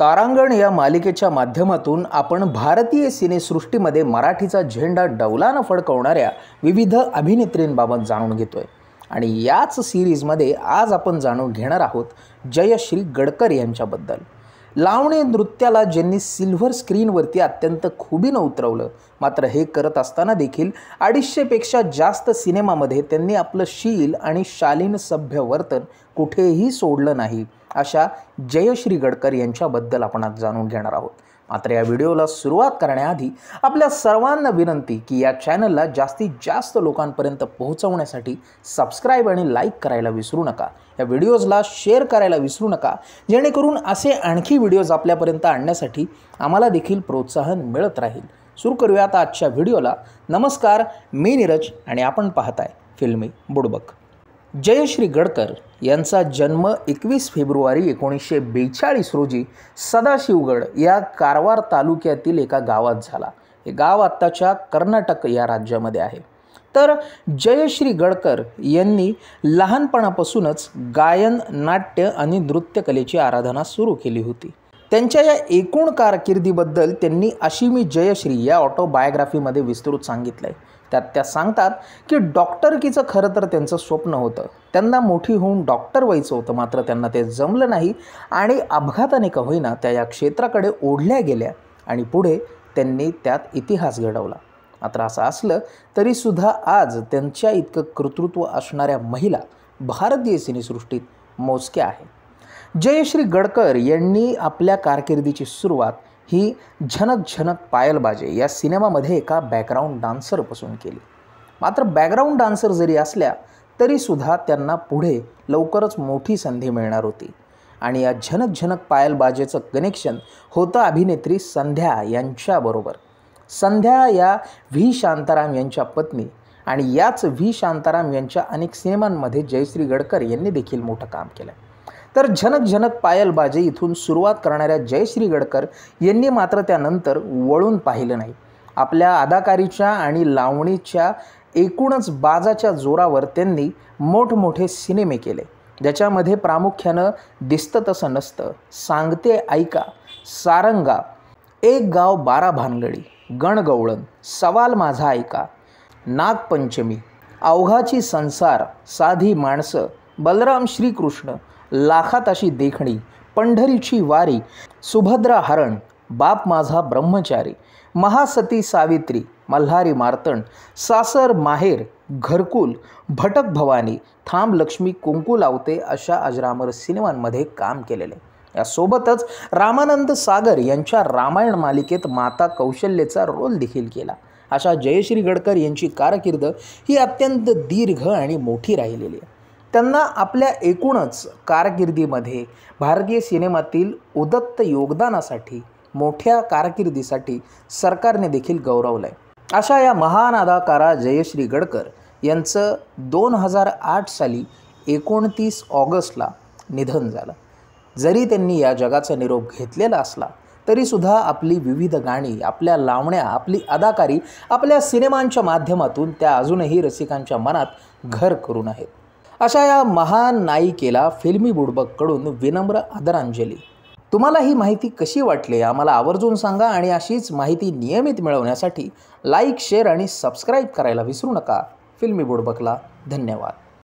तारांगण या मालिकेच्या माध्यमातून आपण भारतीय सिनेसृष्टीमध्ये मराठीचा झेंडा डौलानं फडकवणाऱ्या विविध अभिनेत्रींबाबत जाणून घेतोय आणि याच सिरीजमध्ये आज आपण जाणून घेणार आहोत जयश्री गडकर यांच्याबद्दल। लावणी नृत्याला ज्यांनी सिल्व्हर स्क्रीनवरती अत्यंत खुबीनं उतरवलं, मात्र हे करत असताना देखील 250 पेक्षा जास्त सिनेमामध्ये त्यांनी आपलं शील आणि शालीन सभ्य वर्तन कुठेही सोडलं नाही, अशा जयश्री गडकर यांच्याबद्दल आपण आज जाणून घेणार आहोत। मात्र या व्हिडिओला सुरुवात करण्याआधी आपल्या सर्वांना विनंती की या चॅनलला जास्तीत जास्त लोकांपर्यंत पोहोचवण्यासाठी सबस्क्राइब आणि लाईक करायला विसरू नका। या व्हिडिओजला शेअर करायला विसरू नका, जेणेकरून असे आणखी व्हिडिओज आपल्यापर्यंत आणण्यासाठी आम्हाला देखील प्रोत्साहन मिळत राहील। सुरू करूयात आजच्या व्हिडिओला। नमस्कार, मी नीरज आणि आपण पाहताय फिल्मी बुडबक। जयश्री गडकर यांचा जन्म 21 फेब्रुवारी 1942 रोजी सदाशिवगड या कारवार तालुक्यातील एका गावात झाला। हे गाव आत्ताच्या कर्नाटक या राज्यामध्ये आहे। तर जयश्री गडकर यांनी लहानपणापासूनच गायन, नाट्य आणि नृत्यकलेची आराधना सुरू केली होती। त्यांच्या या एकूण कारकिर्दीबद्दल त्यांनी अशी मी जयश्री या ऑटोबायोग्राफीमध्ये विस्तृत सांगितलंय। त्यात त्या सांगतात की डॉक्टरकीचं खरं तर त्यांचं स्वप्न होतं। त्यांना मोठी होऊन डॉक्टर व्हायचं होतं, मात्र त्यांना ते जमलं नाही आणि अपघाताने का होईना त्या या क्षेत्राकडे ओढल्या गेल्या आणि पुढे त्यांनी त्यात इतिहास घडवला। मात्र असं असलं तरीसुद्धा आज त्यांच्या इतकं कर्तृत्व असणाऱ्या महिला भारतीय सिनेसृष्टीत मोजक्या आहेत। जयश्री गडकर यांनी आपल्या कारकिर्दीची सुरुवात ही झनक झनक पायल बाजे या सिनेमामध्ये एका बॅकग्राऊंड डान्सरपासून केली। मात्र बॅकग्राऊंड डान्सर जरी असल्या तरीसुद्धा त्यांना पुढे लवकरच मोठी संधी मिळणार होती आणि या झनक झनक पायल बाजेचं कनेक्शन होतं अभिनेत्री संध्या यांच्याबरोबर। संध्या या व्ही शांताराम यांच्या पत्नी आणि याच व्ही शांताराम यांच्या अनेक सिनेमांमध्ये जयश्री गडकर यांनी देखील मोठं काम केलं। तर झनक झनक पायल बाजे इथून सुरुवात करणाऱ्या जयश्री गडकर यांनी मात्र त्यानंतर वळून पाहिलं नाही। आपल्या अदाकारीच्या आणि लावणीच्या एकूणच बाजाच्या जोरावर त्यांनी मोठमोठे सिनेमे केले, ज्याच्यामध्ये प्रामुख्यानं दिसतं तसं नसतं, सांगते ऐका, सारंगा, एक गाव 12 भानगडी, गणगवळण, सवाल माझा ऐका, नागपंचमी, अवघाची संसार, साधी माणसं, बलराम श्रीकृष्ण, लाखात अशी देखणी, पंढरीची वारी, सुभद्रा हरण, बाप माझा ब्रह्मचारी, महासती सावित्री, मल्हारी मार्तंड, सासर माहेर, घरकुल, भटक भवानी, थांब लक्ष्मी कुंकू लावते अशा अजरामर सिनेमांमध्ये काम केलेले। यासोबतच रामानंद सागर यांच्या रामायण मालिकेत माता कौशल्येचा रोल देखील केला। अशा जयश्री गडकर यांची कारकीर्द ही अत्यंत दीर्घ आणि मोठी राहिलेली आहे। त्यांना आपल्या एकूणच कारकिर्दीमध्ये भारतीय सिनेमातील उदत्त योगदानासाठी, मोठ्या कारकिर्दीसाठी सरकारने देखील गौरवलं आहे। अशा या महान अदाकारा जयश्री गडकर यांचं 2008 साली 29 ऑगस्टला निधन झालं। जरी त्यांनी या जगाचा निरोप घेतलेला असला तरीसुद्धा आपली विविध गाणी, आपल्या लावण्या, आपली अदाकारी, आपल्या सिनेमांच्या माध्यमातून त्या अजूनही रसिकांच्या मनात घर करून आहेत। अशा या महान नायिकेला फिल्मी बुडबककडून विनम्र आदरांजली। तुम्हाला ही माहिती कशी वाटली आम्हाला आवर्जून सांगा आणि अशीच माहिती नियमित मिळवण्यासाठी लाईक, शेअर आणि सबस्क्राईब करायला विसरू नका। फिल्मी बुडबकला धन्यवाद।